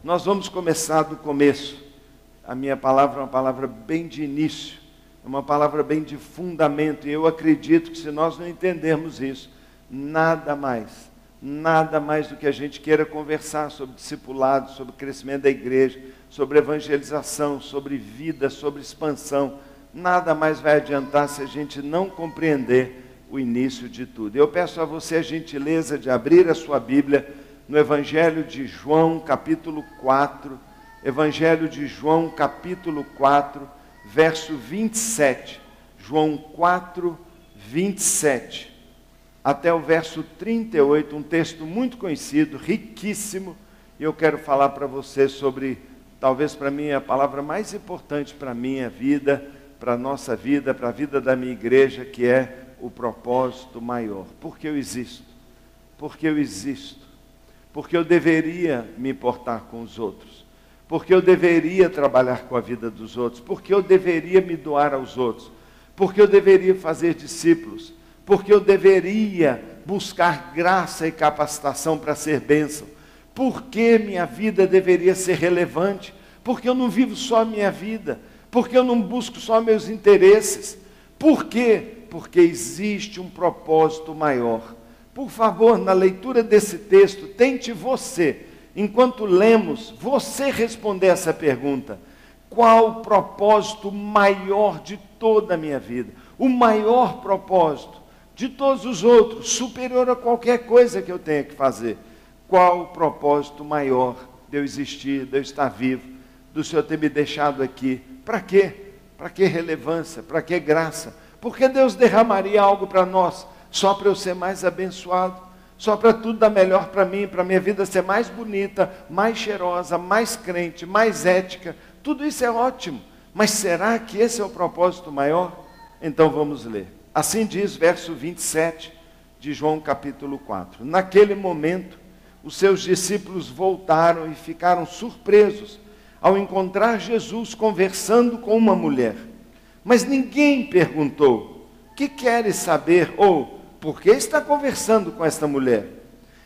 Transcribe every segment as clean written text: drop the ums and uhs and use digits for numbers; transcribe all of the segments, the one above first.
Nós vamos começar do começo. A minha palavra é uma palavra bem de início, é uma palavra bem de fundamento, e eu acredito que se nós não entendermos isso, nada mais do que a gente queira conversar sobre discipulado, sobre crescimento da igreja, sobre evangelização, sobre vida, sobre expansão, nada mais vai adiantar se a gente não compreender o início de tudo. Eu peço a você a gentileza de abrir a sua Bíblia no Evangelho de João, capítulo 4, Evangelho de João, capítulo 4, verso 27. João 4, 27. Até o verso 38, um texto muito conhecido, riquíssimo, e eu quero falar para você sobre, talvez para mim, a palavra mais importante para a minha vida, para a nossa vida, para a vida da minha igreja, que é o propósito maior. Por que eu existo? Porque eu existo. Porque eu deveria me importar com os outros. Porque eu deveria trabalhar com a vida dos outros. Porque eu deveria me doar aos outros. Porque eu deveria fazer discípulos. Porque eu deveria buscar graça e capacitação para ser bênção. Porque minha vida deveria ser relevante. Porque eu não vivo só a minha vida. Porque eu não busco só meus interesses. Por quê? Porque existe um propósito maior. Por favor, na leitura desse texto, tente você, enquanto lemos, você responder essa pergunta. Qual o propósito maior de toda a minha vida? O maior propósito de todos os outros, superior a qualquer coisa que eu tenha que fazer. Qual o propósito maior de eu existir, de eu estar vivo, do Senhor ter me deixado aqui? Para quê? Para que relevância? Para que graça? Porque Deus derramaria algo para nós, só para eu ser mais abençoado, só para tudo dar melhor para mim, para a minha vida ser mais bonita, mais cheirosa, mais crente, mais ética. Tudo isso é ótimo, mas será que esse é o propósito maior? Então vamos ler. Assim diz verso 27 de João capítulo 4. Naquele momento, os seus discípulos voltaram e ficaram surpresos ao encontrar Jesus conversando com uma mulher. Mas ninguém perguntou: que queres saber? Ou, por que está conversando com esta mulher?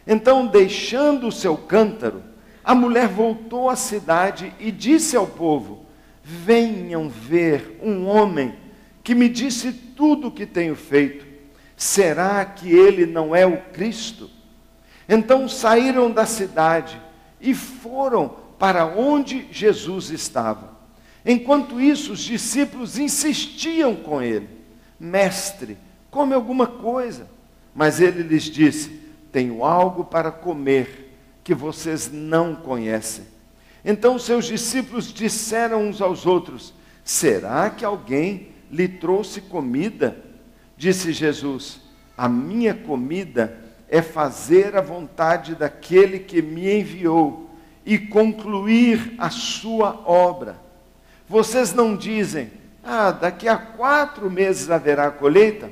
Então, deixando o seu cântaro, a mulher voltou à cidade e disse ao povo: venham ver um homem que me disse tudo o que tenho feito. Será que ele não é o Cristo? Então saíram da cidade e foram para onde Jesus estava. Enquanto isso, os discípulos insistiam com ele: mestre, come alguma coisa. Mas ele lhes disse: tenho algo para comer que vocês não conhecem. Então seus discípulos disseram uns aos outros: será que alguém lhe trouxe comida? Disse Jesus: a minha comida é fazer a vontade daquele que me enviou e concluir a sua obra. Vocês não dizem: daqui a 4 meses haverá a colheita?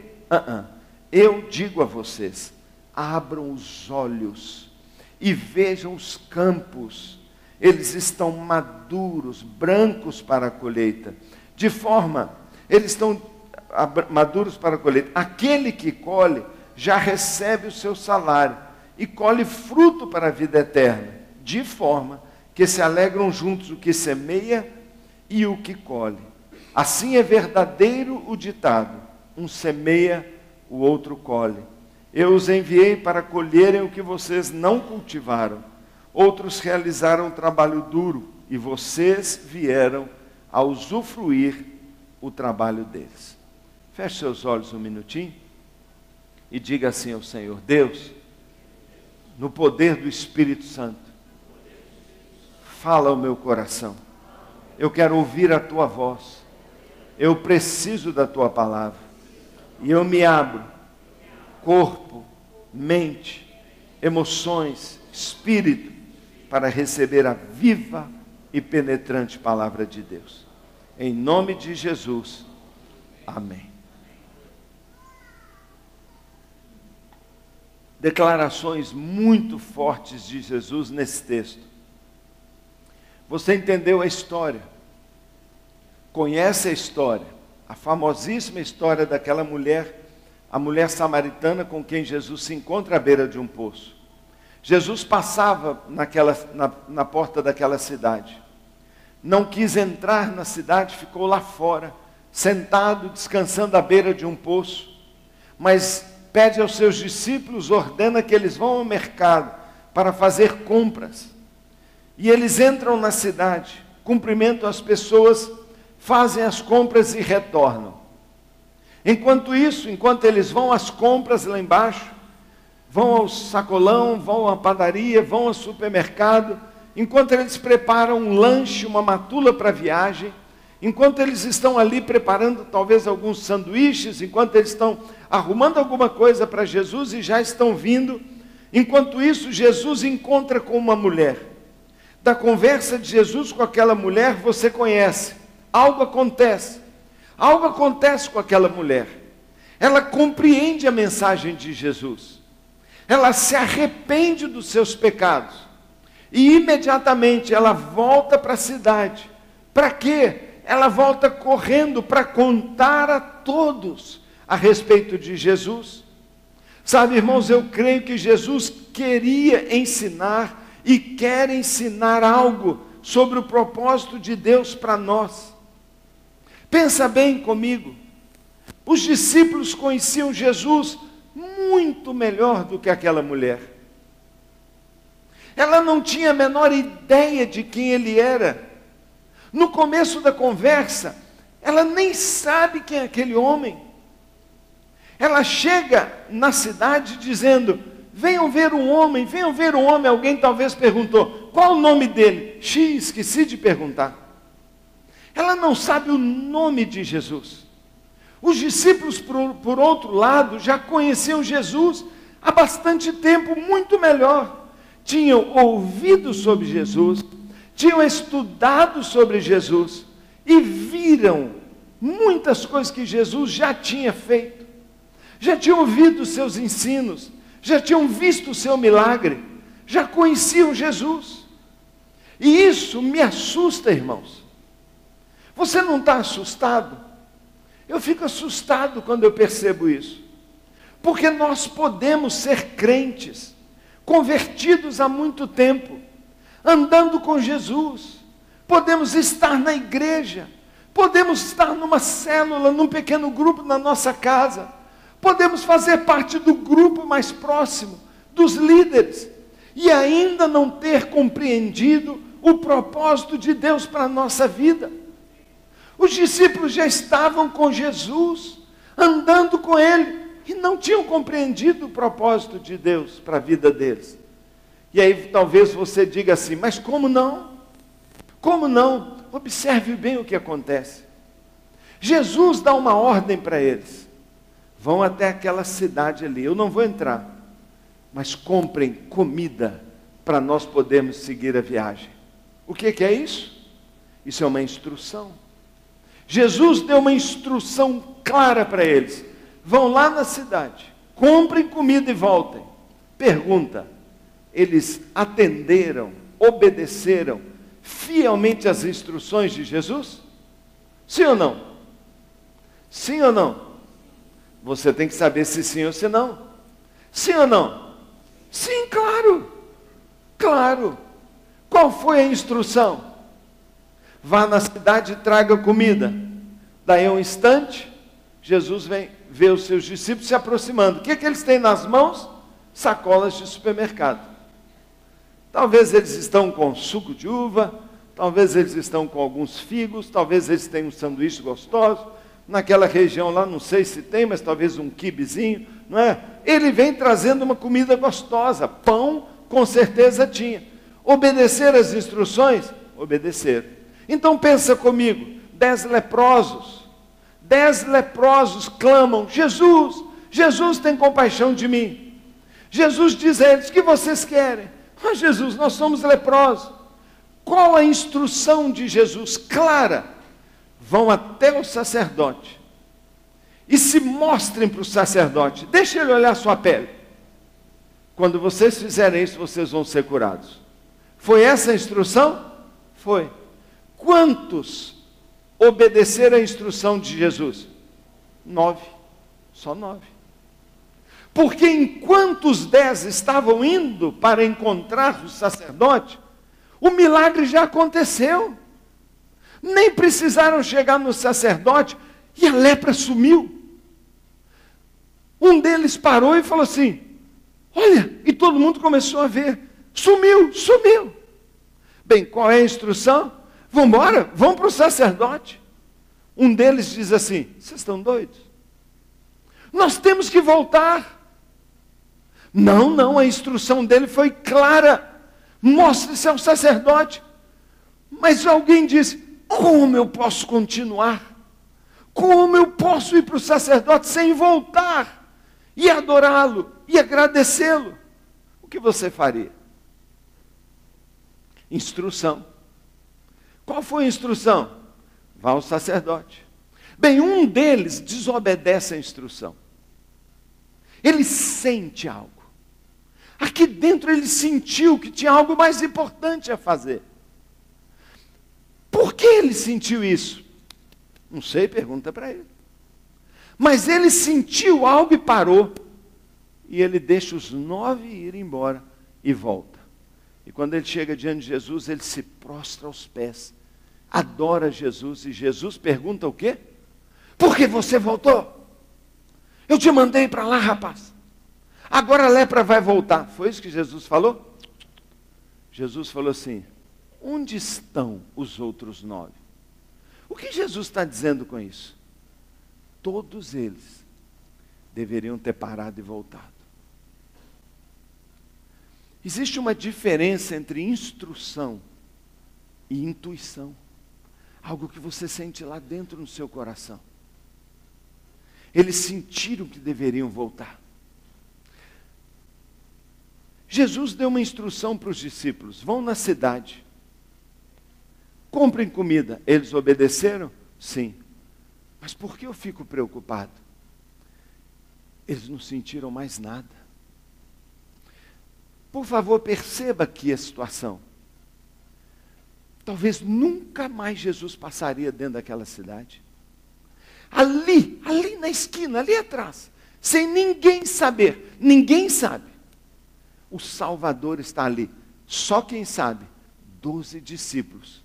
Eu digo a vocês: abram os olhos e vejam os campos. Eles estão maduros, brancos para a colheita. Eles estão maduros para a colheita. Aquele que colhe já recebe o seu salário e colhe fruto para a vida eterna, de forma que se alegram juntos o que semeia e o que colhe. Assim é verdadeiro o ditado: um semeia, o outro colhe. Eu os enviei para colherem o que vocês não cultivaram. Outros realizaram um trabalho duro e vocês vieram a usufruir o trabalho deles. Feche seus olhos um minutinho e diga assim ao Senhor: Deus, no poder do Espírito Santo, fala ao meu coração. Eu quero ouvir a tua voz. Eu preciso da tua palavra. E eu me abro, corpo, mente, emoções, espírito, para receber a viva e penetrante palavra de Deus. Em nome de Jesus. Amém. Declarações muito fortes de Jesus nesse texto. Você entendeu a história? Conhece a história? A famosíssima história daquela mulher, a mulher samaritana com quem Jesus se encontra à beira de um poço. Jesus passava na porta daquela cidade. Não quis entrar na cidade, ficou lá fora, sentado, descansando à beira de um poço. Mas pede aos seus discípulos, ordena que eles vão ao mercado para fazer compras. E eles entram na cidade, cumprimentam as pessoas, fazem as compras e retornam. Enquanto isso, enquanto eles vão às compras lá embaixo, vão ao sacolão, vão à padaria, vão ao supermercado, enquanto eles preparam um lanche, uma matula para a viagem, enquanto eles estão ali preparando talvez alguns sanduíches, enquanto eles estão arrumando alguma coisa para Jesus e já estão vindo, enquanto isso Jesus encontra com uma mulher. Da conversa de Jesus com aquela mulher você conhece, algo acontece com aquela mulher. Ela compreende a mensagem de Jesus, ela se arrepende dos seus pecados, e imediatamente ela volta para a cidade. Para quê? Ela volta correndo para contar a todos a respeito de Jesus. Sabe, irmãos, eu creio que Jesus queria ensinar e quer ensinar algo sobre o propósito de Deus para nós. Pensa bem comigo, os discípulos conheciam Jesus muito melhor do que aquela mulher. Ela não tinha a menor ideia de quem ele era. No começo da conversa, ela nem sabe quem é aquele homem. Ela chega na cidade dizendo, venham ver um homem, venham ver um homem. Alguém talvez perguntou, qual o nome dele? Esqueci de perguntar. Ela não sabe o nome de Jesus. Os discípulos, por outro lado, já conheciam Jesus há bastante tempo, muito melhor. Tinham ouvido sobre Jesus, tinham estudado sobre Jesus e viram muitas coisas que Jesus já tinha feito. Já tinham ouvido os seus ensinos, já tinham visto o seu milagre, já conheciam Jesus. E isso me assusta, irmãos. Você não está assustado? Eu fico assustado quando eu percebo isso. Porque nós podemos ser crentes, convertidos há muito tempo, andando com Jesus, podemos estar na igreja, podemos estar numa célula, num pequeno grupo na nossa casa, podemos fazer parte do grupo mais próximo, dos líderes, e ainda não ter compreendido o propósito de Deus para a nossa vida. Os discípulos já estavam com Jesus, andando com Ele, e não tinham compreendido o propósito de Deus para a vida deles. E aí talvez você diga assim, mas como não? Como não? Observe bem o que acontece. Jesus dá uma ordem para eles. Vão até aquela cidade ali, eu não vou entrar, mas comprem comida para nós podermos seguir a viagem. O que é isso? Isso é uma instrução. Jesus deu uma instrução clara para eles. Vão lá na cidade, comprem comida e voltem. Pergunta, eles atenderam, obedeceram fielmente às instruções de Jesus? Sim ou não? Sim ou não? Você tem que saber se sim ou se não. Sim ou não? Sim, claro. Claro. Qual foi a instrução? Vá na cidade e traga comida. Daí a um instante, Jesus vem ver os seus discípulos se aproximando. O que eles têm nas mãos? Sacolas de supermercado. Talvez eles estão com suco de uva, talvez eles estão com alguns figos, talvez eles tenham um sanduíche gostoso. Naquela região lá, não sei se tem, mas talvez um quibezinho, não é? Ele vem trazendo uma comida gostosa, pão com certeza tinha. Obedecer as instruções? Obedeceram. Então pensa comigo, 10 leprosos clamam, Jesus, Jesus tem compaixão de mim. Jesus diz a eles, o que vocês querem? Ah, Jesus, nós somos leprosos. Qual a instrução de Jesus? Clara. Vão até o sacerdote e se mostrem para o sacerdote. Deixa ele olhar sua pele. Quando vocês fizerem isso, vocês vão ser curados. Foi essa a instrução? Foi. Quantos obedeceram a instrução de Jesus? 9. Só 9. Porque enquanto os 10 estavam indo para encontrar o sacerdote, o milagre já aconteceu. Nem precisaram chegar no sacerdote e a lepra sumiu. Um deles parou e falou assim: olha, e todo mundo começou a ver. Sumiu, sumiu. Bem, qual é a instrução? Vamos embora, vamos para o sacerdote. Um deles diz assim: vocês estão doidos? Nós temos que voltar. Não, não, a instrução dele foi clara. Mostre-se ao sacerdote. Mas alguém disse: como eu posso continuar? Como eu posso ir para o sacerdote sem voltar? E adorá-lo, e agradecê-lo? O que você faria? Instrução. Qual foi a instrução? Vá ao sacerdote. Bem, um deles desobedece a instrução. Ele sente algo. Aqui dentro ele sentiu que tinha algo mais importante a fazer. Por que ele sentiu isso? Não sei, pergunta para ele. Mas ele sentiu algo e parou. E ele deixa os 9 ir embora e volta. E quando ele chega diante de Jesus, ele se prostra aos pés. Adora Jesus. E Jesus pergunta o quê? Por que você voltou? Eu te mandei para lá, rapaz. Agora a lepra vai voltar. Foi isso que Jesus falou? Jesus falou assim: onde estão os outros 9? O que Jesus está dizendo com isso? Todos eles deveriam ter parado e voltado. Existe uma diferença entre instrução e intuição. Algo que você sente lá dentro no seu coração. Eles sentiram que deveriam voltar. Jesus deu uma instrução para os discípulos: vão na cidade, comprem comida. Eles obedeceram? Sim. Mas por que eu fico preocupado? Eles não sentiram mais nada. Por favor, perceba aqui a situação. Talvez nunca mais Jesus passaria dentro daquela cidade. Ali na esquina, ali atrás, sem ninguém saber, ninguém sabe. O Salvador está ali. Só quem sabe, 12 discípulos,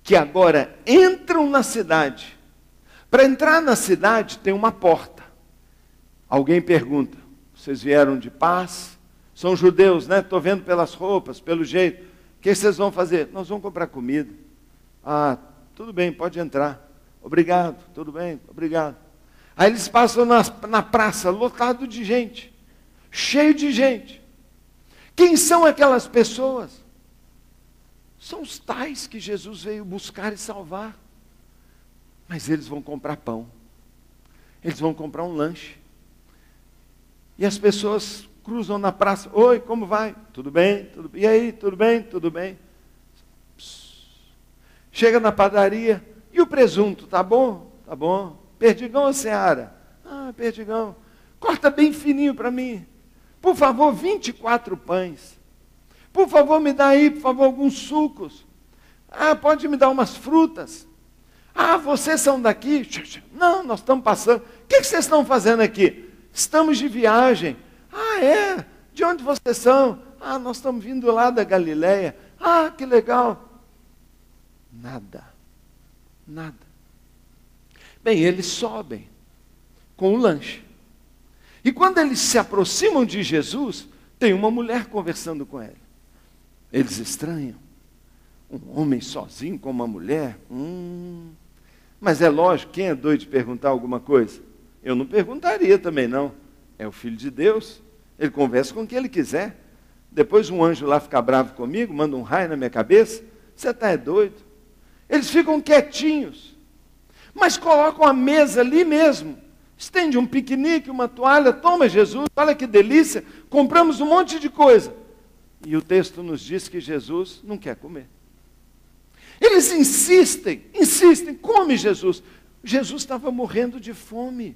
que agora entram na cidade. Para entrar na cidade tem uma porta. Alguém pergunta: vocês vieram de paz? São judeus, né? Estou vendo pelas roupas, pelo jeito. O que vocês vão fazer? Nós vamos comprar comida. Ah, tudo bem, pode entrar. Obrigado, tudo bem, obrigado. Aí eles passam na praça, lotado de gente. Cheio de gente. Quem são aquelas pessoas? São os tais que Jesus veio buscar e salvar. Mas eles vão comprar pão. Eles vão comprar um lanche. E as pessoas cruzam na praça: oi, como vai? Tudo bem? Tudo bem? E aí, tudo bem? Tudo bem? Chega na padaria: e o presunto, tá bom? Tá bom. Perdigão ou Seara? Ah, perdigão. Corta bem fininho para mim. Por favor, 24 pães. Por favor, me dá aí, por favor, alguns sucos. Ah, pode me dar umas frutas. Ah, vocês são daqui? Não, nós estamos passando. O que vocês estão fazendo aqui? Estamos de viagem. Ah, é? De onde vocês são? Ah, nós estamos vindo lá da Galileia. Ah, que legal. Nada. Nada. Bem, eles sobem com o lanche. E quando eles se aproximam de Jesus, tem uma mulher conversando com ele. Eles estranham. Um homem sozinho com uma mulher? Mas é lógico, quem é doido de perguntar alguma coisa? Eu não perguntaria também, não. É o Filho de Deus. Ele conversa com quem ele quiser. Depois um anjo lá fica bravo comigo, manda um raio na minha cabeça. Você está doido? Eles ficam quietinhos. Mas colocam a mesa ali mesmo. Estende um piquenique, uma toalha. Toma, Jesus, olha que delícia. Compramos um monte de coisa. E o texto nos diz que Jesus não quer comer. Eles insistem, come Jesus. Jesus estava morrendo de fome.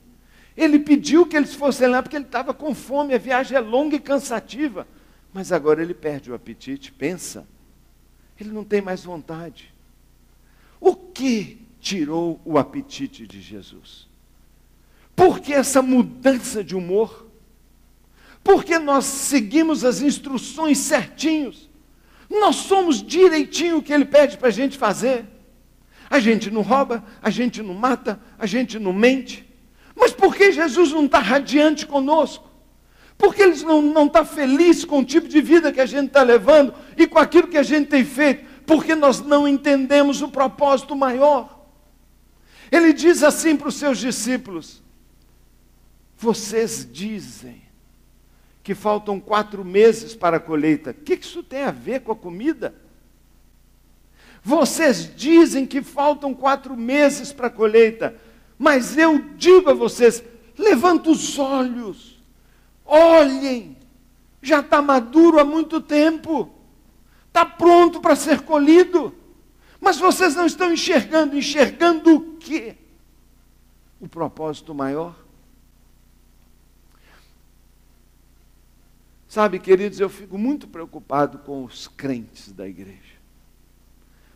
Ele pediu que eles fossem lá porque ele estava com fome. A viagem é longa e cansativa. Mas agora ele perde o apetite, pensa. Ele não tem mais vontade. O que tirou o apetite de Jesus? Por que essa mudança de humor? porque nós seguimos as instruções certinhos. Nós somos direitinho o que Ele pede para a gente fazer. A gente não rouba, a gente não mata, a gente não mente. Mas por que Jesus não está radiante conosco? Por que Ele não está feliz com o tipo de vida que a gente está levando e com aquilo que a gente tem feito? Porque nós não entendemos o propósito maior. Ele diz assim para os seus discípulos: vocês dizem que faltam 4 meses para a colheita. O que isso tem a ver com a comida? Vocês dizem que faltam 4 meses para a colheita, mas eu digo a vocês, levanta os olhos, olhem, já está maduro há muito tempo, está pronto para ser colhido, mas vocês não estão enxergando o quê? O propósito maior. Sabe, queridos, eu fico muito preocupado com os crentes da igreja.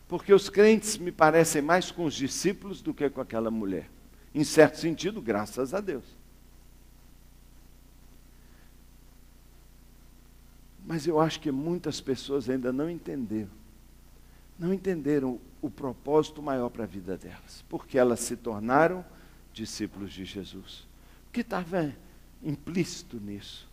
Porque os crentes me parecem mais com os discípulos do que com aquela mulher. Em certo sentido, graças a Deus. Mas eu acho que muitas pessoas ainda não entenderam o propósito maior para a vida delas. Porque elas se tornaram discípulos de Jesus. O que estava implícito nisso?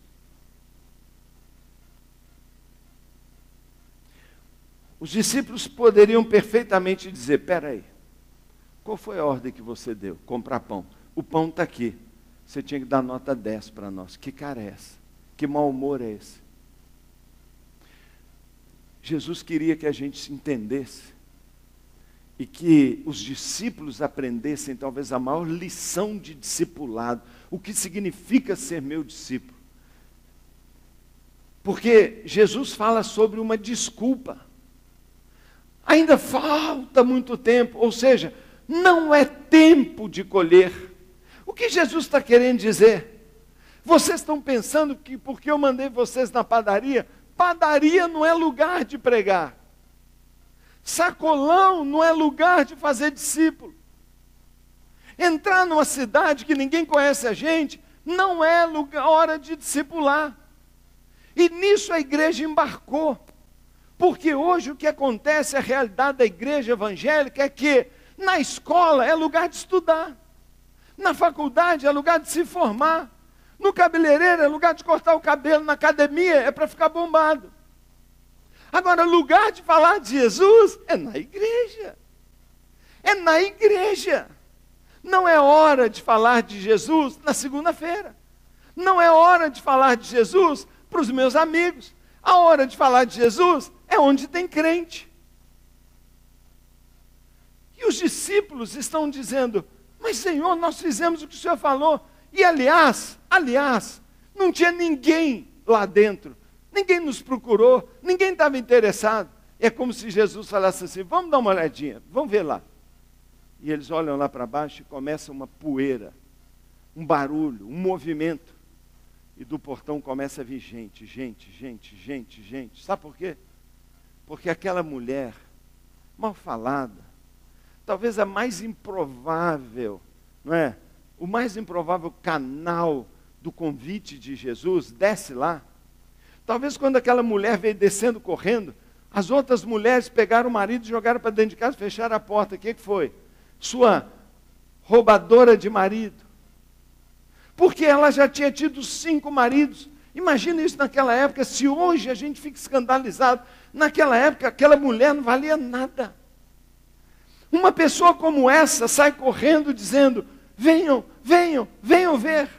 Os discípulos poderiam perfeitamente dizer, espera aí, qual foi a ordem que você deu? Comprar pão. O pão está aqui. Você tinha que dar nota 10 para nós. Que cara é essa? Que mau humor é esse? Jesus queria que a gente entendesse e que os discípulos aprendessem talvez a maior lição de discipulado, o que significa ser meu discípulo. Porque Jesus fala sobre uma desculpa. Ainda falta muito tempo, ou seja, não é tempo de colher. O que Jesus está querendo dizer? Vocês estão pensando que porque eu mandei vocês na padaria, padaria não é lugar de pregar. Sacolão não é lugar de fazer discípulo. Entrar numa cidade que ninguém conhece a gente, não é hora de discipular. E nisso a igreja embarcou. Porque hoje o que acontece, a realidade da igreja evangélica é que na escola é lugar de estudar, na faculdade é lugar de se formar, no cabeleireiro é lugar de cortar o cabelo, na academia é para ficar bombado. Agora, lugar de falar de Jesus é na igreja. É na igreja. Não é hora de falar de Jesus na segunda-feira. Não é hora de falar de Jesus para os meus amigos. A hora de falar de Jesus é onde tem crente. E os discípulos estão dizendo, mas Senhor, nós fizemos o que o Senhor falou. E aliás, não tinha ninguém lá dentro. Ninguém nos procurou, ninguém estava interessado. É como se Jesus falasse assim, vamos dar uma olhadinha, vamos ver lá. E eles olham lá para baixo e começa uma poeira, um barulho, um movimento. E do portão começa a vir gente. Sabe por quê? Porque aquela mulher, mal falada, talvez a mais improvável, não é? O mais improvável canal do convite de Jesus, desce lá. Talvez quando aquela mulher veio descendo correndo, as outras mulheres pegaram o marido, jogaram para dentro de casa, fecharam a porta. O que foi? Sua roubadora de marido. Porque ela já tinha tido 5 maridos. Imagina isso naquela época, se hoje a gente fica escandalizado. Naquela época, aquela mulher não valia nada. Uma pessoa como essa sai correndo dizendo, venham ver.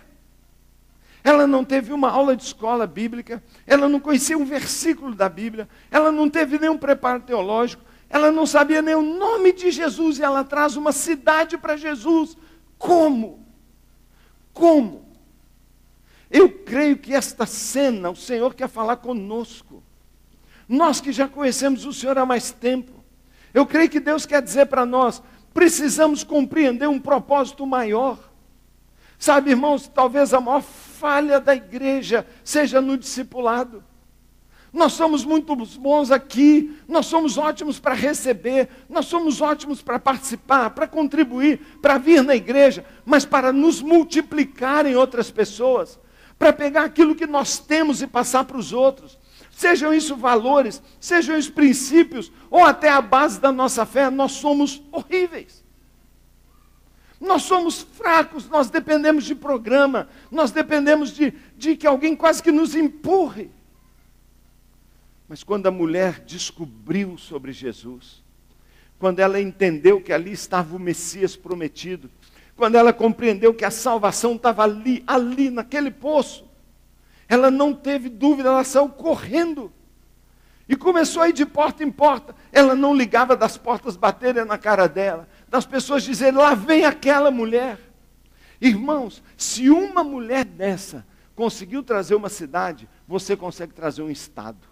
Ela não teve uma aula de escola bíblica, ela não conhecia um versículo da Bíblia, ela não teve nenhum preparo teológico, ela não sabia nem o nome de Jesus, e ela traz uma cidade para Jesus. Como? Eu creio que esta cena, o Senhor quer falar conosco. Nós que já conhecemos o Senhor há mais tempo. Eu creio que Deus quer dizer para nós, precisamos compreender um propósito maior. Sabe, irmãos, talvez a maior falha da igreja seja no discipulado. Nós somos muito bons aqui, nós somos ótimos para receber, nós somos ótimos para participar, para contribuir, para vir na igreja, mas para nos multiplicar em outras pessoas, para pegar aquilo que nós temos e passar para os outros. Sejam isso valores, sejam isso princípios, ou até a base da nossa fé, nós somos horríveis. Nós somos fracos, nós dependemos de programa, nós dependemos de que alguém quase que nos empurre. Mas quando a mulher descobriu sobre Jesus, quando ela entendeu que ali estava o Messias prometido, quando ela compreendeu que a salvação estava ali naquele poço, ela não teve dúvida, ela saiu correndo. E começou a ir de porta em porta. Ela não ligava das portas baterem na cara dela, das pessoas dizerem, lá vem aquela mulher. Irmãos, se uma mulher dessa conseguiu trazer uma cidade, você consegue trazer um estado.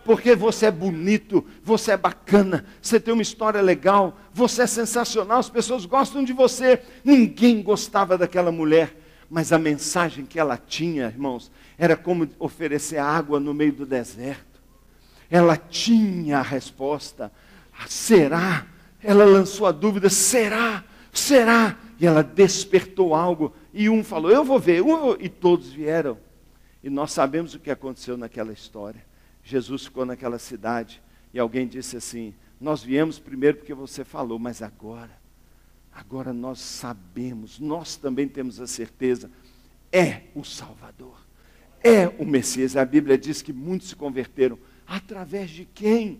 Porque você é bonito, você é bacana, você tem uma história legal, você é sensacional, as pessoas gostam de você. Ninguém gostava daquela mulher, mas a mensagem que ela tinha, irmãos, era como oferecer água no meio do deserto. Ela tinha a resposta. Será? Ela lançou a dúvida, será? Será? E ela despertou algo. E um falou, eu vou ver. E todos vieram. E nós sabemos o que aconteceu naquela história. Jesus ficou naquela cidade. E alguém disse assim, nós viemos primeiro porque você falou, mas agora nós sabemos, nós também temos a certeza, é o Salvador. É o Messias. A Bíblia diz que muitos se converteram. Através de quem?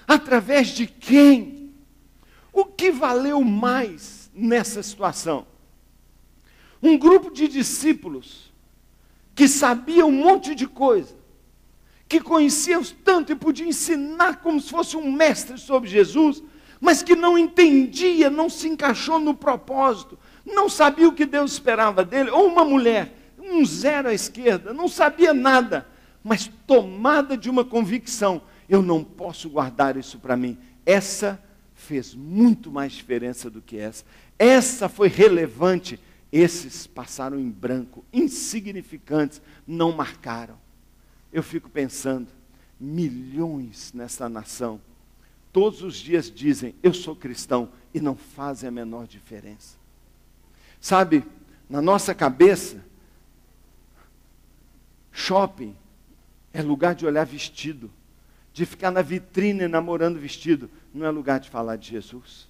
Através de quem? O que valeu mais nessa situação? Um grupo de discípulos que sabiam um monte de coisa, que conheciam tanto e podiam ensinar como se fosse um mestre sobre Jesus, mas que não entendia, não se encaixou no propósito, não sabia o que Deus esperava dele, ou uma mulher, um zero à esquerda, não sabia nada, mas tomada de uma convicção, eu não posso guardar isso para mim. Essa fez muito mais diferença do que essa. Essa foi relevante. Esses passaram em branco, insignificantes, não marcaram. Eu fico pensando, milhões nessa nação, todos os dias dizem, eu sou cristão, e não fazem a menor diferença. Sabe, na nossa cabeça, shopping é lugar de olhar vestido, de ficar na vitrine namorando vestido, não é lugar de falar de Jesus.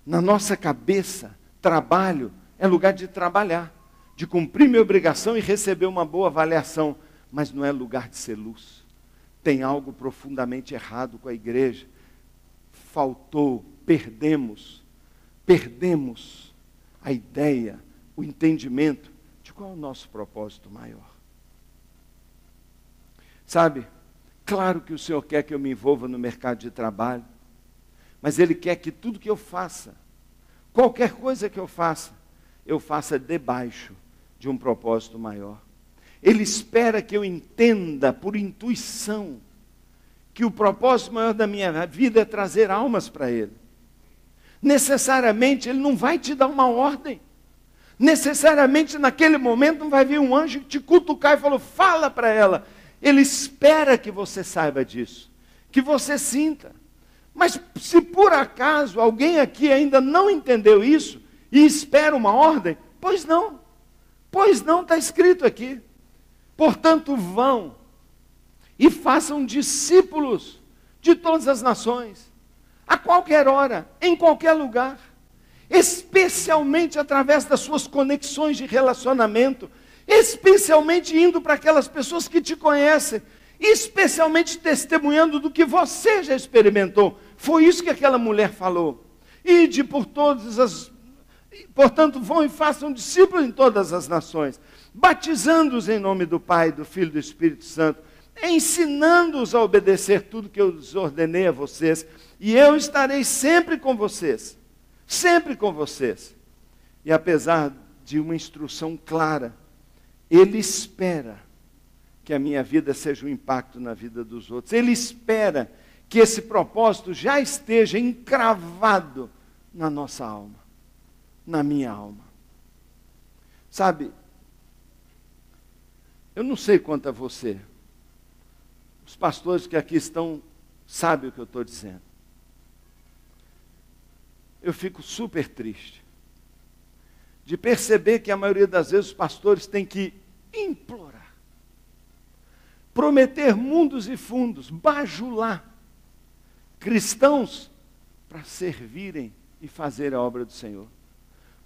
Na nossa cabeça, trabalho é lugar de trabalhar, de cumprir minha obrigação e receber uma boa avaliação, mas não é lugar de ser luz. Tem algo profundamente errado com a igreja. Faltou, perdemos a ideia, o entendimento de qual é o nosso propósito maior. Sabe, claro que o Senhor quer que eu me envolva no mercado de trabalho, mas Ele quer que tudo que eu faça, qualquer coisa que eu faça debaixo de um propósito maior. Ele espera que eu entenda por intuição que o propósito maior da minha vida é trazer almas para Ele. Necessariamente Ele não vai te dar uma ordem. Necessariamente naquele momento não vai vir um anjo te cutucar e falar, fala para ela. Ele espera que você saiba disso, que você sinta. Mas se por acaso alguém aqui ainda não entendeu isso e espera uma ordem, pois não, está escrito aqui. Portanto, vão e façam discípulos de todas as nações, a qualquer hora, em qualquer lugar, especialmente através das suas conexões de relacionamento, especialmente indo para aquelas pessoas que te conhecem, especialmente testemunhando do que você já experimentou. Foi isso que aquela mulher falou. Ide por portanto, vão e façam discípulos em todas as nações, batizando-os em nome do Pai, do Filho e do Espírito Santo, ensinando-os a obedecer tudo que eu lhes ordenei a vocês, e eu estarei sempre com vocês, sempre com vocês. E apesar de uma instrução clara, Ele espera que a minha vida seja um impacto na vida dos outros. Ele espera que esse propósito já esteja encravado na nossa alma, na minha alma. Sabe, eu não sei quanto a você, os pastores que aqui estão sabem o que eu estou dizendo. Eu fico super triste de perceber que a maioria das vezes os pastores têm que implorar, prometer mundos e fundos, bajular cristãos para servirem e fazer a obra do Senhor.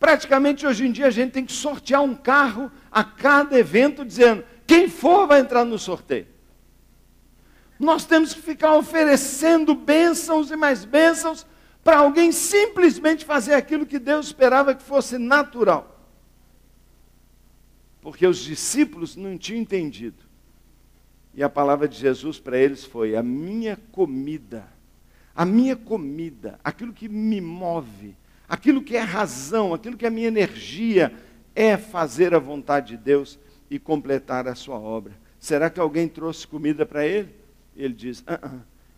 Praticamente hoje em dia a gente tem que sortear um carro a cada evento dizendo, quem for vai entrar no sorteio. Nós temos que ficar oferecendo bênçãos e mais bênçãos para alguém simplesmente fazer aquilo que Deus esperava que fosse natural. Porque os discípulos não tinham entendido. E a palavra de Jesus para eles foi, a minha comida, aquilo que me move, aquilo que é razão, aquilo que é a minha energia, é fazer a vontade de Deus e completar a sua obra. Será que alguém trouxe comida para ele? Ele diz,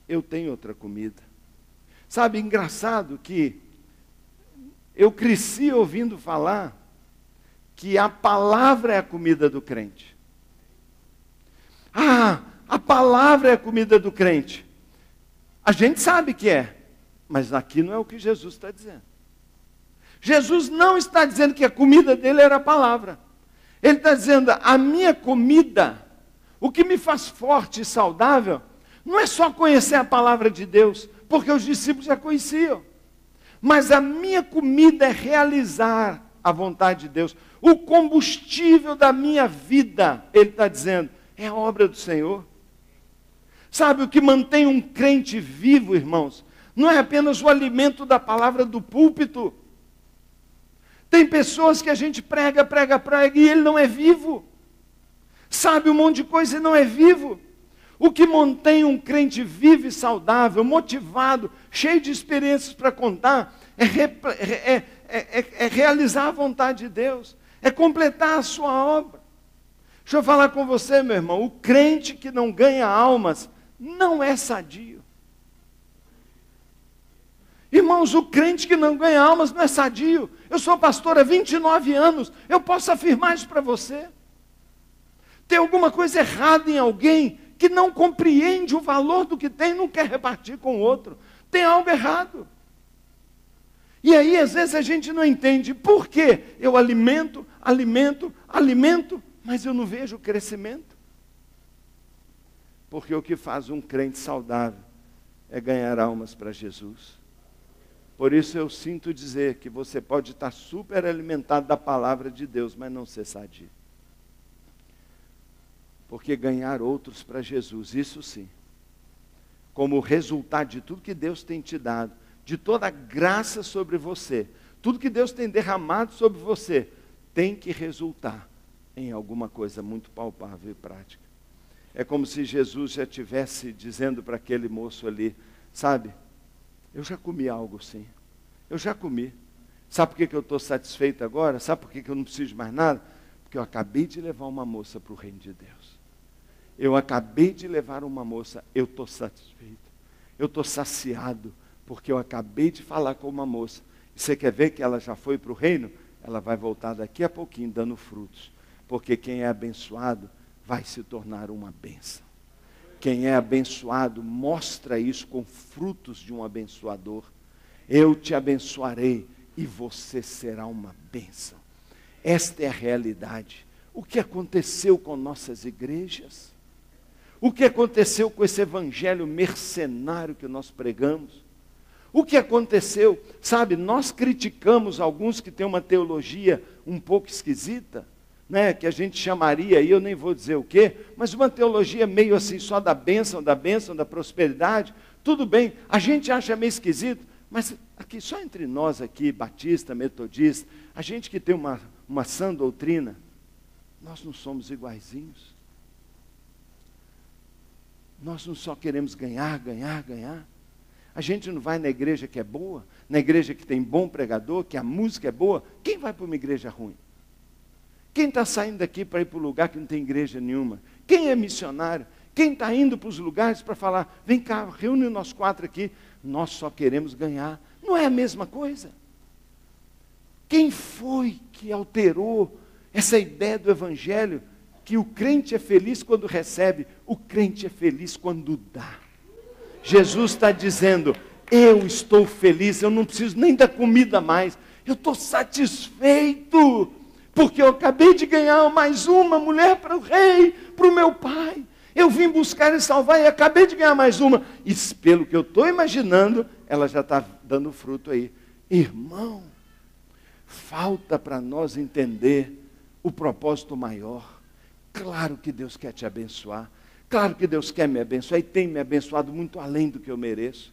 eu tenho outra comida. Sabe, engraçado que eu cresci ouvindo falar que a palavra é a comida do crente. A palavra é a comida do crente. A gente sabe que é, mas aqui não é o que Jesus está dizendo. Jesus não está dizendo que a comida dele era a palavra. Ele está dizendo, a minha comida, o que me faz forte e saudável, não é só conhecer a palavra de Deus, porque os discípulos já conheciam. Mas a minha comida é realizar a vontade de Deus. O combustível da minha vida, ele está dizendo, é a obra do Senhor. Sabe, o que mantém um crente vivo, irmãos, não é apenas o alimento da palavra do púlpito. Tem pessoas que a gente prega e ele não é vivo. Sabe um monte de coisa e não é vivo. O que mantém um crente vivo e saudável, motivado, cheio de experiências para contar, é realizar a vontade de Deus, é completar a sua obra. Deixa eu falar com você, meu irmão, o crente que não ganha almas não é sadio. Irmãos, o crente que não ganha almas não é sadio. Eu sou pastor há 29 anos, eu posso afirmar isso para você. Tem alguma coisa errada em alguém que não compreende o valor do que tem e não quer repartir com o outro. Tem algo errado. E aí, às vezes, a gente não entende por quê. Eu alimento, mas eu não vejo crescimento. Porque o que faz um crente saudável é ganhar almas para Jesus. Por isso eu sinto dizer que você pode estar super alimentado da palavra de Deus, mas não ser sadio. Porque ganhar outros para Jesus, isso sim, como resultado de tudo que Deus tem te dado, de toda a graça sobre você, tudo que Deus tem derramado sobre você, tem que resultar em alguma coisa muito palpável e prática. É como se Jesus já estivesse dizendo para aquele moço ali, sabe, eu já comi algo sim, eu já comi. Sabe por que eu estou satisfeito agora? Sabe por que eu não preciso de mais nada? Porque eu acabei de levar uma moça para o reino de Deus. Eu acabei de levar uma moça, eu estou satisfeito, eu estou saciado, porque eu acabei de falar com uma moça. E você quer ver que ela já foi para o reino? Ela vai voltar daqui a pouquinho dando frutos. Porque quem é abençoado vai se tornar uma bênção. Quem é abençoado mostra isso com frutos de um abençoador. Eu te abençoarei e você será uma bênção. Esta é a realidade. O que aconteceu com nossas igrejas? O que aconteceu com esse evangelho mercenário que nós pregamos? O que aconteceu? Sabe, nós criticamos alguns que têm uma teologia um pouco esquisita, né, que a gente chamaria, e eu nem vou dizer o quê, mas uma teologia meio assim, só da bênção, da prosperidade. Tudo bem, a gente acha meio esquisito, mas aqui, só entre nós aqui, batista, metodista, a gente que tem uma sã doutrina, nós não somos iguaizinhos. Nós não só queremos ganhar. A gente não vai na igreja que é boa, na igreja que tem bom pregador, que a música é boa. Quem vai para uma igreja ruim? Quem está saindo daqui para ir para um lugar que não tem igreja nenhuma? Quem é missionário? Quem está indo para os lugares para falar, vem cá, reúne nós 4 aqui, nós só queremos ganhar. Não é a mesma coisa? Quem foi que alterou essa ideia do evangelho? Que o crente é feliz quando recebe, o crente é feliz quando dá. Jesus está dizendo, eu estou feliz, eu não preciso nem da comida mais, Eu estou satisfeito, porque eu acabei de ganhar mais uma mulher para o rei, para o meu pai. Eu vim buscar e salvar e acabei de ganhar mais uma. E pelo que eu estou imaginando, ela já está dando fruto aí. Irmão, falta para nós entender o propósito maior. Claro que Deus quer te abençoar. Claro que Deus quer me abençoar e tem me abençoado muito além do que eu mereço.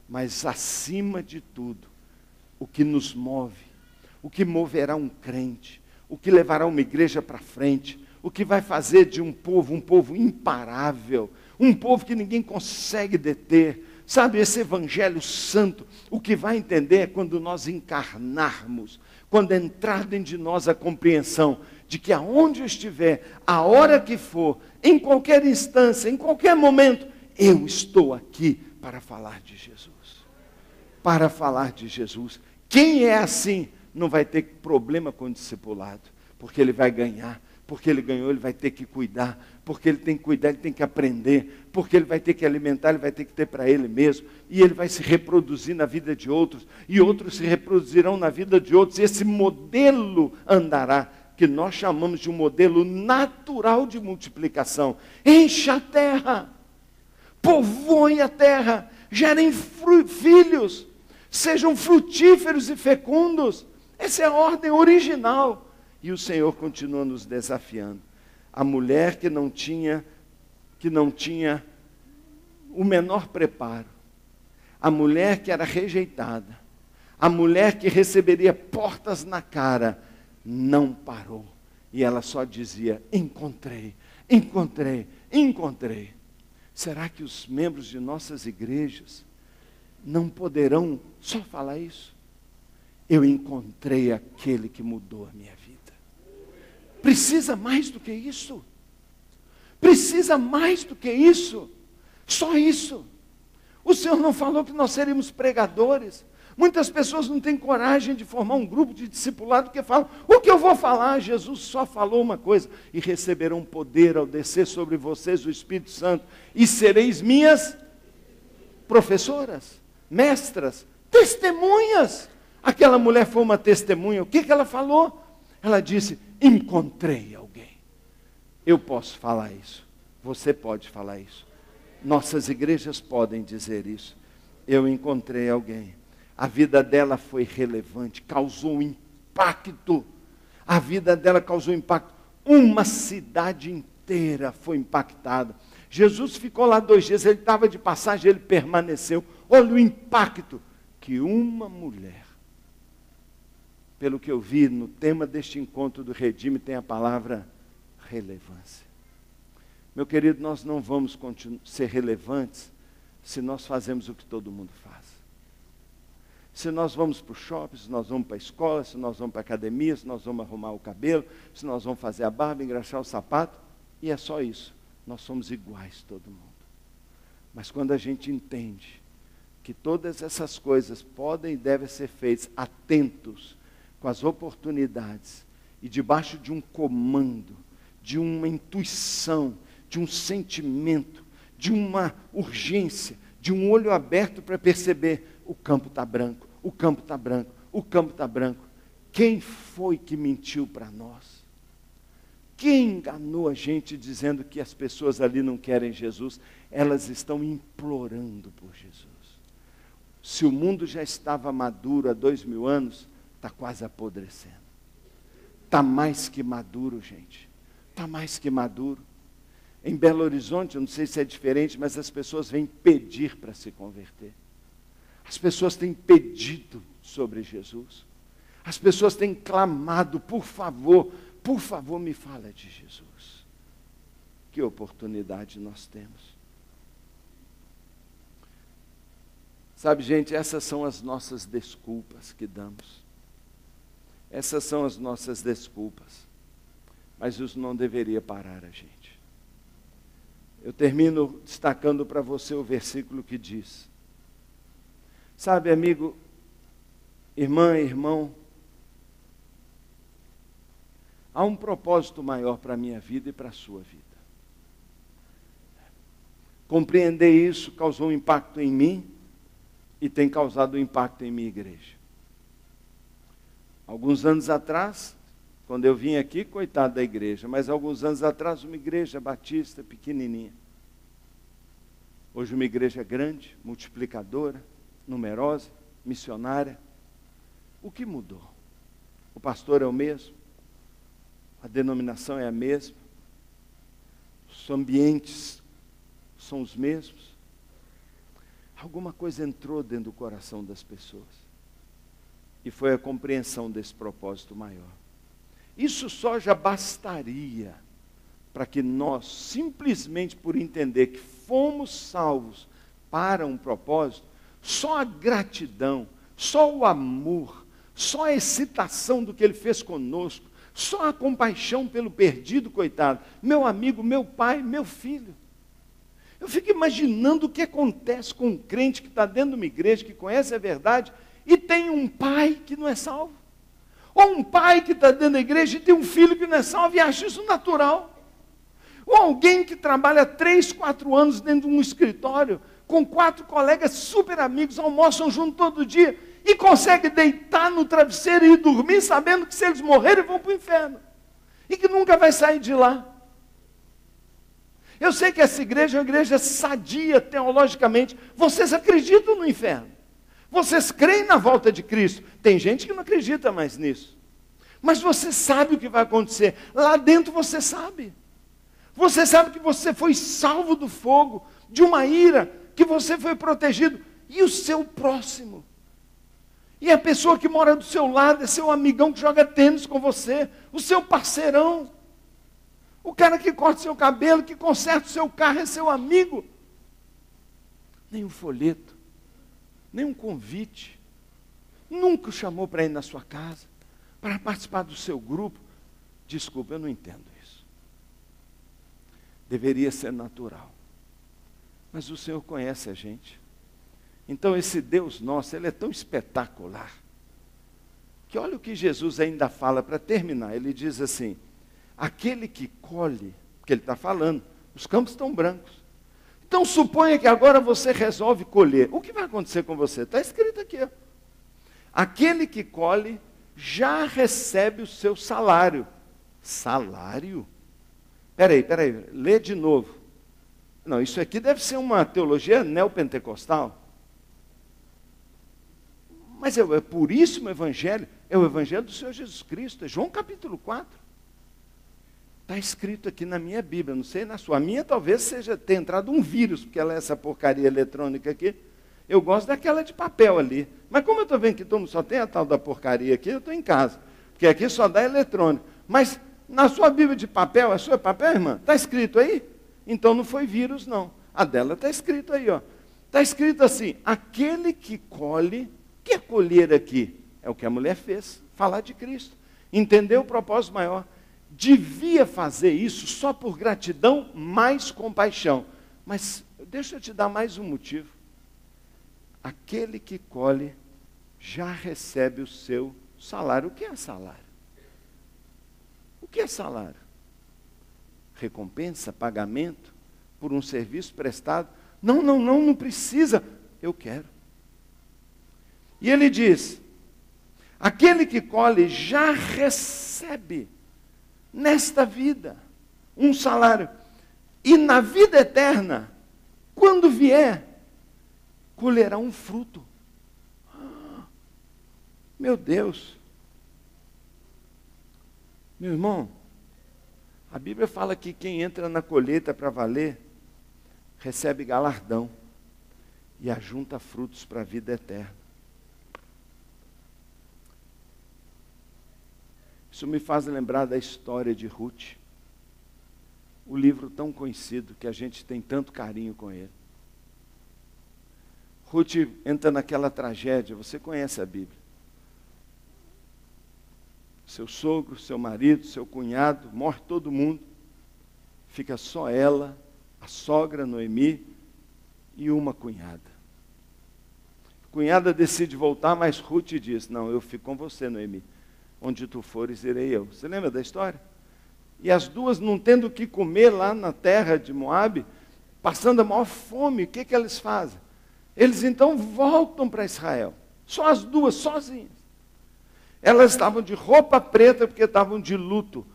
Mas acima de tudo, o que nos move, o que moverá um crente, o que levará uma igreja para frente, o que vai fazer de um povo imparável, um povo que ninguém consegue deter. Sabe, esse evangelho santo, o que vai entender é quando nós encarnarmos, quando entrar dentro de nós a compreensão de que aonde eu estiver, a hora que for, em qualquer instância, em qualquer momento, eu estou aqui para falar de Jesus. Para falar de Jesus. Quem é assim não vai ter problema com o discipulado, porque ele vai ganhar. Porque ele ganhou, ele vai ter que cuidar. Porque ele tem que cuidar, ele tem que aprender. Porque ele vai ter que alimentar, ele vai ter que ter para ele mesmo. E ele vai se reproduzir na vida de outros. E outros se reproduzirão na vida de outros. E esse modelo andará, que nós chamamos de um modelo natural de multiplicação. Enche a terra. Povoe a terra. Gerem filhos. Sejam frutíferos e fecundos. Essa é a ordem original. E o Senhor continua nos desafiando. A mulher que não tinha o menor preparo. A mulher que era rejeitada. A mulher que receberia portas na cara. Não parou. E ela só dizia, encontrei, encontrei, encontrei. Será que os membros de nossas igrejas não poderão só falar isso? Eu encontrei aquele que mudou a minha vida. Precisa mais do que isso. Precisa mais do que isso. Só isso. O Senhor não falou que nós seríamos pregadores. Muitas pessoas não têm coragem de formar um grupo de discipulado porque falam, o que eu vou falar? Jesus só falou uma coisa, e receberão poder ao descer sobre vocês o Espírito Santo, e sereis minhas professoras, mestras, testemunhas. Aquela mulher foi uma testemunha. O que ela falou? Ela disse, encontrei alguém. Eu posso falar isso. Você pode falar isso. Nossas igrejas podem dizer isso. Eu encontrei alguém. A vida dela foi relevante, causou impacto. A vida dela causou impacto. Uma cidade inteira foi impactada. Jesus ficou lá 2 dias, ele estava de passagem, ele permaneceu. Olha o impacto que uma mulher, pelo que eu vi no tema deste encontro do Redime, tem a palavra relevância. Meu querido, nós não vamos ser relevantes se nós fazemos o que todo mundo faz. Se nós vamos para o shopping, se nós vamos para a escola, se nós vamos para a academia, se nós vamos arrumar o cabelo, se nós vamos fazer a barba, engraxar o sapato, e é só isso. Nós somos iguais todo mundo. Mas quando a gente entende que todas essas coisas podem e devem ser feitas atentos com as oportunidades e debaixo de um comando, de uma intuição, de um sentimento, de uma urgência, de um olho aberto para perceber, o campo está branco, o campo está branco, o campo está branco. Quem foi que mentiu para nós? Quem enganou a gente dizendo que as pessoas ali não querem Jesus? Elas estão implorando por Jesus. Se o mundo já estava maduro há 2000 anos, está quase apodrecendo. Está mais que maduro, gente. Está mais que maduro. Em Belo Horizonte, eu não sei se é diferente, mas as pessoas vêm pedir para se converter. As pessoas têm pedido sobre Jesus. As pessoas têm clamado, por favor me fala de Jesus. Que oportunidade nós temos. Sabe, gente, essas são as nossas desculpas que damos. Essas são as nossas desculpas. Mas isso não deveria parar a gente. Eu termino destacando para você o versículo que diz. Sabe, amigo, irmã, irmão, há um propósito maior para a minha vida e para a sua vida. Compreender isso causou um impacto em mim e tem causado um impacto em minha igreja. Alguns anos atrás, quando eu vim aqui, coitado da igreja, mas alguns anos atrás, uma igreja batista pequenininha. Hoje uma igreja grande, multiplicadora, numerosa, missionária. O que mudou? O pastor é o mesmo, a denominação é a mesma, os ambientes são os mesmos. Alguma coisa entrou dentro do coração das pessoas. E foi a compreensão desse propósito maior. Isso só já bastaria para que nós, simplesmente por entender que fomos salvos para um propósito, só a gratidão, só o amor, só a excitação do que Ele fez conosco, só a compaixão pelo perdido, coitado, meu amigo, meu pai, meu filho. Eu fico imaginando o que acontece com um crente que está dentro de uma igreja, que conhece a verdade, e tem um pai que não é salvo. Ou um pai que está dentro da igreja e tem um filho que não é salvo e acha isso natural. Ou alguém que trabalha 3, 4 anos dentro de um escritório, com 4 colegas super amigos, almoçam junto todo dia, e consegue deitar no travesseiro e dormir, sabendo que se eles morrerem vão para o inferno. E que nunca vai sair de lá. Eu sei que essa igreja é uma igreja sadia teologicamente. Vocês acreditam no inferno. Vocês creem na volta de Cristo. Tem gente que não acredita mais nisso. Mas você sabe o que vai acontecer. Lá dentro você sabe. Você sabe que você foi salvo do fogo, de uma ira, que você foi protegido. E o seu próximo? E a pessoa que mora do seu lado, é seu amigão que joga tênis com você, o seu parceirão. O cara que corta seu cabelo, que conserta o seu carro, é seu amigo. Nem um folheto, nem um convite. Nunca o chamou para ir na sua casa, para participar do seu grupo. Desculpa, eu não entendo isso. Deveria ser natural. Mas o Senhor conhece a gente. Então esse Deus nosso, Ele é tão espetacular, que olha o que Jesus ainda fala para terminar. Ele diz assim, aquele que colhe, porque Ele está falando, os campos estão brancos. Então suponha que agora você resolve colher. O que vai acontecer com você? Está escrito aqui. Ó. Aquele que colhe já recebe o seu salário. Salário? Peraí, lê de novo. Não, isso aqui deve ser uma teologia neopentecostal. Mas é puríssimo evangelho, é o evangelho do Senhor Jesus Cristo, é João capítulo 4. Está escrito aqui na minha Bíblia, não sei na sua. A minha talvez tenha entrado um vírus, porque ela é essa porcaria eletrônica aqui. Eu gosto daquela de papel ali. Mas como eu estou vendo que todo mundo só tem a tal da porcaria aqui, eu estou em casa. Porque aqui só dá eletrônico. Mas na sua Bíblia de papel, a sua é papel, irmã? Está escrito aí? Então não foi vírus, não. A dela está escrito aí, ó. Está escrito assim, aquele que colhe. O que é colher aqui? É o que a mulher fez, falar de Cristo. Entender o propósito maior. Devia fazer isso só por gratidão, mais compaixão. Mas deixa eu te dar mais um motivo. Aquele que colhe já recebe o seu salário. O que é salário? O que é salário? Recompensa, pagamento por um serviço prestado? Não precisa. Eu quero. E ele diz, aquele que colhe já recebe nesta vida um salário. E na vida eterna, quando vier, colherá um fruto. Meu Deus. Meu irmão, a Bíblia fala que quem entra na colheita para valer, recebe galardão e ajunta frutos para a vida eterna. Isso me faz lembrar da história de Ruth, o livro tão conhecido que a gente tem tanto carinho com ele. Ruth entra naquela tragédia, você conhece a Bíblia. Seu sogro, seu marido, seu cunhado, morre todo mundo. Fica só ela, a sogra Noemi e uma cunhada. A cunhada decide voltar, mas Ruth diz, não, eu fico com você, Noemi. Onde tu fores, irei eu. Você lembra da história? E as duas, não tendo o que comer lá na terra de Moabe, passando a maior fome, o que eles fazem? Eles então voltam para Israel. Só as duas, sozinhas. Elas estavam de roupa preta porque estavam de luto.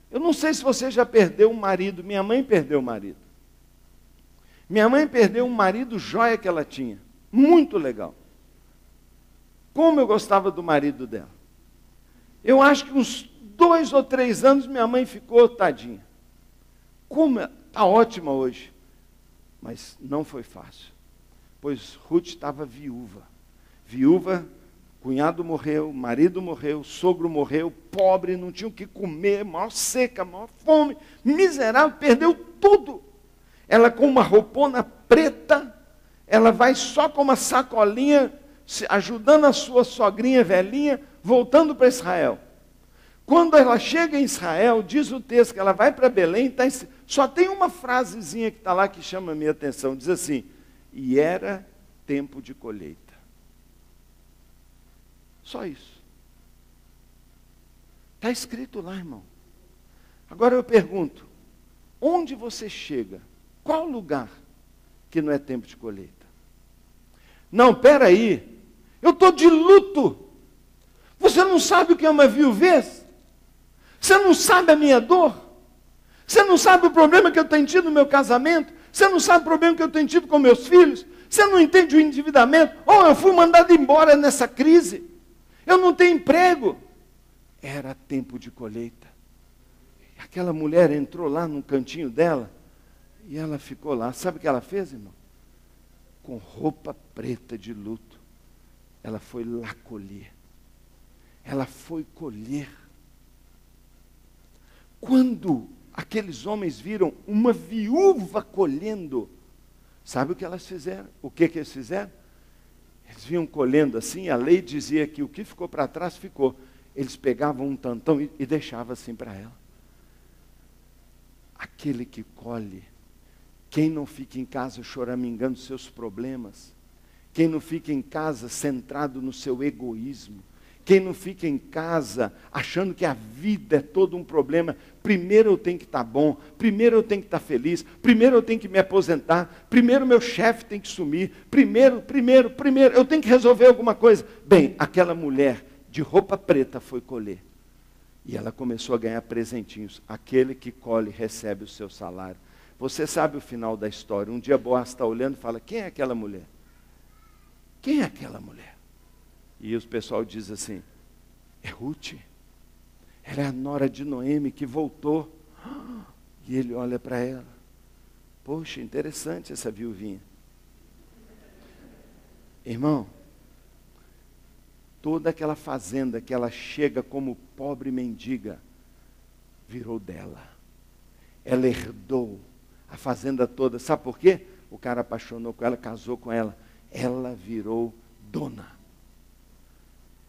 Eu não sei se você já perdeu um marido. Minha mãe perdeu o marido. Minha mãe perdeu um marido joia que ela tinha. Muito legal. Como eu gostava do marido dela. Eu acho que uns 2 ou 3 anos minha mãe ficou tadinha. Como está ótima hoje. Mas não foi fácil. Pois Ruth estava viúva. Viúva, cunhado morreu, marido morreu, sogro morreu, pobre, não tinha o que comer, maior seca, maior fome, miserável, perdeu tudo. Ela com uma roupona preta, ela vai só com uma sacolinha, ajudando a sua sogrinha velhinha, voltando para Israel. Quando ela chega em Israel, diz o texto que ela vai para Belém, só tem uma frasezinha que está lá que chama a minha atenção, diz assim, e era tempo de colheita. Só isso. Está escrito lá, irmão. Agora eu pergunto, onde você chega? Qual lugar que não é tempo de colheita? Não, peraí, eu estou de luto. Você não sabe o que é uma viuvez? Você não sabe a minha dor? Você não sabe o problema que eu tenho tido no meu casamento? Você não sabe o problema que eu tenho tido com meus filhos? Você não entende o endividamento? Oh, eu fui mandado embora nessa crise. Eu não tenho emprego. Era tempo de colheita. Aquela mulher entrou lá no cantinho dela e ela ficou lá. Sabe o que ela fez, irmão? Com roupa preta de luto. Ela foi lá colher. Ela foi colher. Quando aqueles homens viram uma viúva colhendo, sabe o que elas fizeram? O que eles fizeram? Eles vinham colhendo assim, a lei dizia que o que ficou para trás ficou. Eles pegavam um tantão e deixavam assim para ela. Aquele que colhe, quem não fica em casa choramingando seus problemas, quem não fica em casa centrado no seu egoísmo, quem não fica em casa achando que a vida é todo um problema, primeiro eu tenho que estar bom, primeiro eu tenho que estar feliz, primeiro eu tenho que me aposentar, primeiro meu chefe tem que sumir, primeiro, eu tenho que resolver alguma coisa. Bem, aquela mulher de roupa preta foi colher. E ela começou a ganhar presentinhos. Aquele que colhe recebe o seu salário. Você sabe o final da história. Um dia Boaz está olhando e fala, quem é aquela mulher? Quem é aquela mulher? E o pessoal diz assim, é Ruth. Ela é a nora de Noemi que voltou. E ele olha para ela. Poxa, interessante essa viuvinha. Irmão, toda aquela fazenda que ela chega como pobre mendiga, virou dela. Ela herdou a fazenda toda. Sabe por quê? O cara apaixonou com ela, casou com ela. Ela virou dona.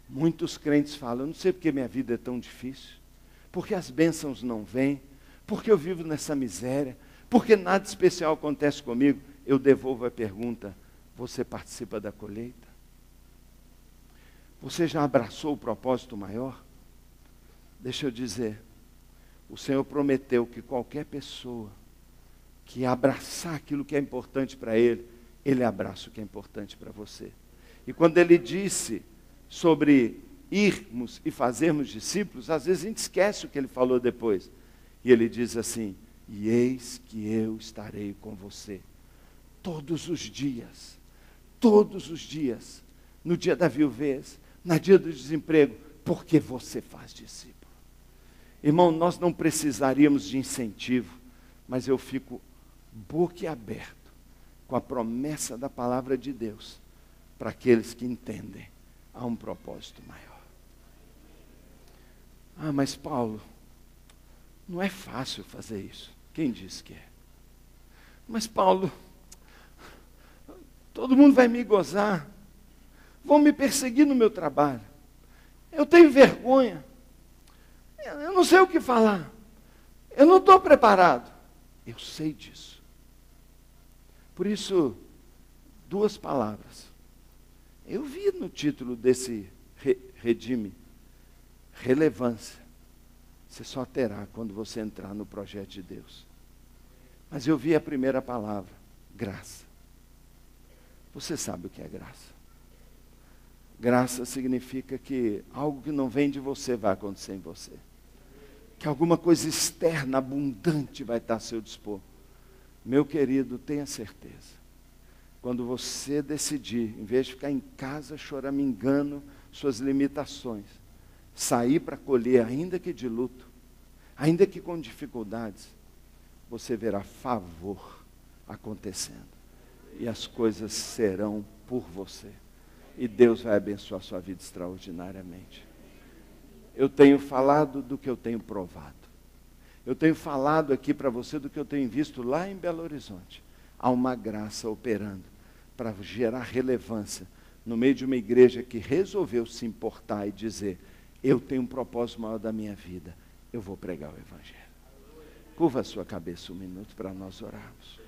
Muitos crentes falam, eu não sei porque minha vida é tão difícil, porque as bênçãos não vêm, porque eu vivo nessa miséria, porque nada especial acontece comigo. Eu devolvo a pergunta, você participa da colheita? Você já abraçou o propósito maior? Deixa eu dizer, o Senhor prometeu que qualquer pessoa que abraçar aquilo que é importante para Ele, Ele abraça o que é importante para você. E quando Ele disse sobre irmos e fazermos discípulos, às vezes a gente esquece o que Ele falou depois. E Ele diz assim, e eis que eu estarei com você todos os dias, no dia da viuvez, no dia do desemprego, porque você faz discípulo. Irmão, nós não precisaríamos de incentivo, mas eu fico boquiaberto com a promessa da palavra de Deus para aqueles que entendem, há um propósito maior. Ah, mas Paulo, não é fácil fazer isso. Quem disse que é? Mas Paulo, todo mundo vai me gozar, vão me perseguir no meu trabalho, eu tenho vergonha, eu não sei o que falar, eu não estou preparado. Eu sei disso. Por isso, 2 palavras. Eu vi no título desse redime, relevância. Você só terá quando você entrar no projeto de Deus. Mas eu vi a primeira palavra, graça. Você sabe o que é graça? Graça significa que algo que não vem de você vai acontecer em você. Que alguma coisa externa, abundante, vai estar a seu dispor. Meu querido, tenha certeza. Quando você decidir, em vez de ficar em casa choramingando suas limitações, sair para colher, ainda que de luto, ainda que com dificuldades, você verá favor acontecendo. E as coisas serão por você. E Deus vai abençoar a sua vida extraordinariamente. Eu tenho falado do que eu tenho provado. Eu tenho falado aqui para você do que eu tenho visto lá em Belo Horizonte. Há uma graça operando para gerar relevância no meio de uma igreja que resolveu se importar e dizer: eu tenho um propósito maior da minha vida, eu vou pregar o Evangelho. Curva a sua cabeça um minuto para nós orarmos.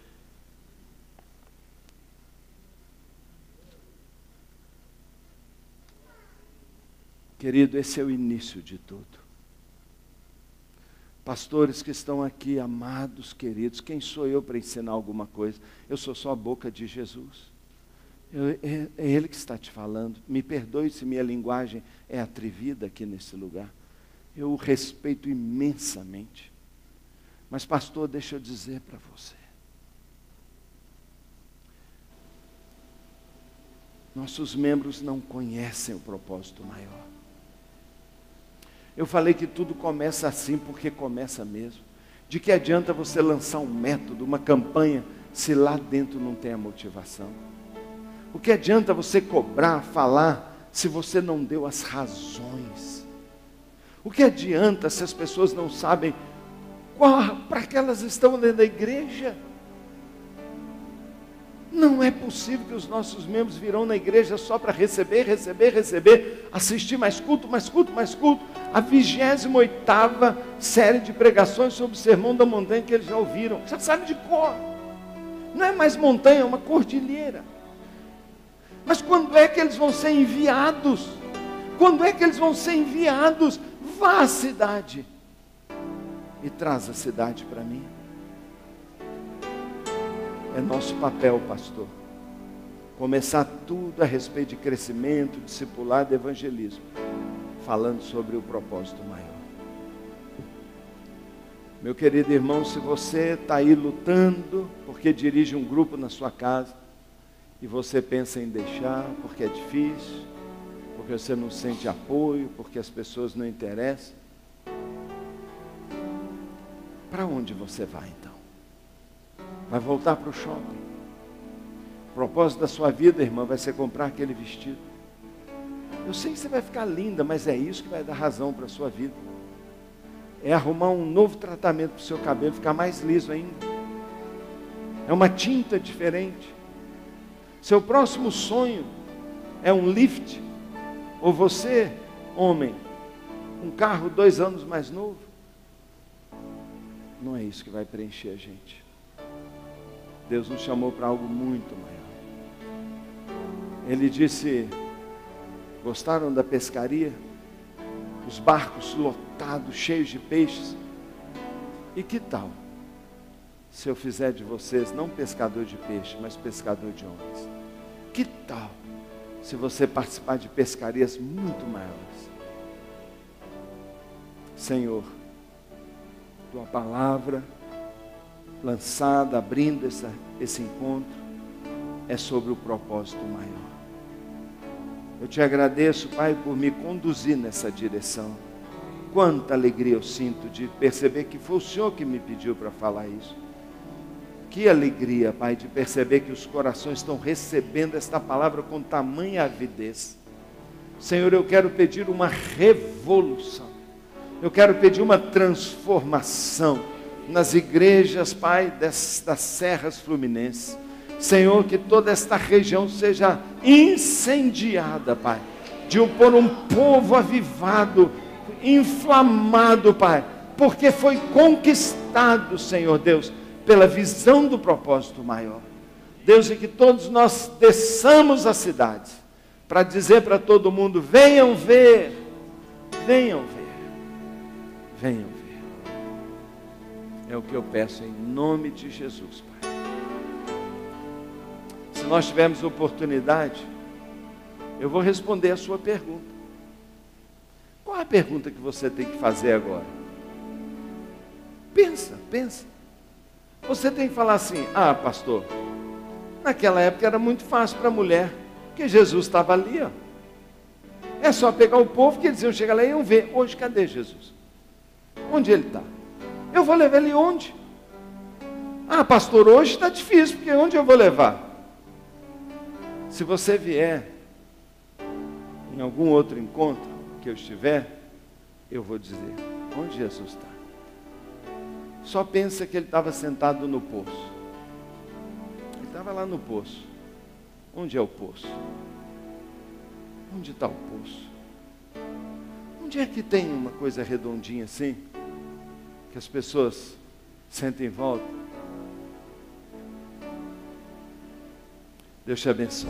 Querido, esse é o início de tudo. Pastores que estão aqui, amados, queridos, quem sou eu para ensinar alguma coisa? Eu sou só a boca de Jesus. É Ele que está te falando. Me perdoe se minha linguagem é atrevida aqui nesse lugar. Eu o respeito imensamente. Mas, pastor, deixa eu dizer para você. Nossos membros não conhecem o propósito maior. Eu falei que tudo começa assim porque começa mesmo. De que adianta você lançar um método, uma campanha, se lá dentro não tem a motivação? O que adianta você cobrar, falar, se você não deu as razões? O que adianta se as pessoas não sabem para que elas estão dentro da igreja? Não é possível que os nossos membros virão na igreja só para receber, assistir mais culto. A 28ª série de pregações sobre o Sermão da Montanha que eles já ouviram. Já sabe de cor. Não é mais montanha, é uma cordilheira. Mas quando é que eles vão ser enviados? Quando é que eles vão ser enviados? Vá à cidade e traz a cidade para mim. É nosso papel, pastor, começar tudo a respeito de crescimento, discipulado e evangelismo, falando sobre o propósito maior. Meu querido irmão, se você está aí lutando porque dirige um grupo na sua casa e você pensa em deixar porque é difícil, porque você não sente apoio, porque as pessoas não interessam, para onde você vai então? Vai voltar para o shopping? O propósito da sua vida, irmã, vai ser comprar aquele vestido. Eu sei que você vai ficar linda, mas é isso que vai dar razão para a sua vida. É arrumar um novo tratamento para o seu cabelo, ficar mais liso ainda. É uma tinta diferente. Seu próximo sonho é um lift. Ou você, homem, um carro 2 anos mais novo. Não é isso que vai preencher a gente. Deus nos chamou para algo muito maior. Ele disse: gostaram da pescaria? Os barcos lotados, cheios de peixes? E que tal se eu fizer de vocês não pescador de peixe, mas pescador de homens? Que tal se você participar de pescarias muito maiores? Senhor, tua palavra lançada, abrindo esse encontro, é sobre o propósito maior. Eu te agradeço, Pai, por me conduzir nessa direção. Quanta alegria eu sinto de perceber que foi o Senhor que me pediu para falar isso. Que alegria, Pai, de perceber que os corações estão recebendo esta palavra com tamanha avidez. Senhor, eu quero pedir uma revolução. Eu quero pedir uma transformação nas igrejas, Pai, das serras fluminenses. Senhor, que toda esta região seja incendiada, Pai, por um povo avivado, inflamado, Pai, porque foi conquistado, Senhor Deus, pela visão do propósito maior. Deus, e que todos nós desçamos as cidades, para dizer para todo mundo: venham ver, venham ver, venham ver. É o que eu peço em nome de Jesus, Pai. Se nós tivermos oportunidade, Eu vou responder a sua pergunta. Qual é a pergunta que você tem que fazer agora? Pensa. Você tem que falar assim: ah, pastor, naquela época era muito fácil para a mulher, porque Jesus estava ali, ó. É só pegar o povo que eles iam chegar lá e iam ver. Hoje, cadê Jesus? Onde ele está? Eu vou levar ele onde? Ah, pastor, hoje está difícil, porque onde eu vou levar? Se você vier em algum outro encontro que eu estiver, eu vou dizer: onde Jesus está? Só pensa que ele estava sentado no poço. Ele estava lá no poço. Onde é o poço? Onde está o poço? Onde é que tem uma coisa redondinha assim, que as pessoas sentem em volta? Deus te abençoe.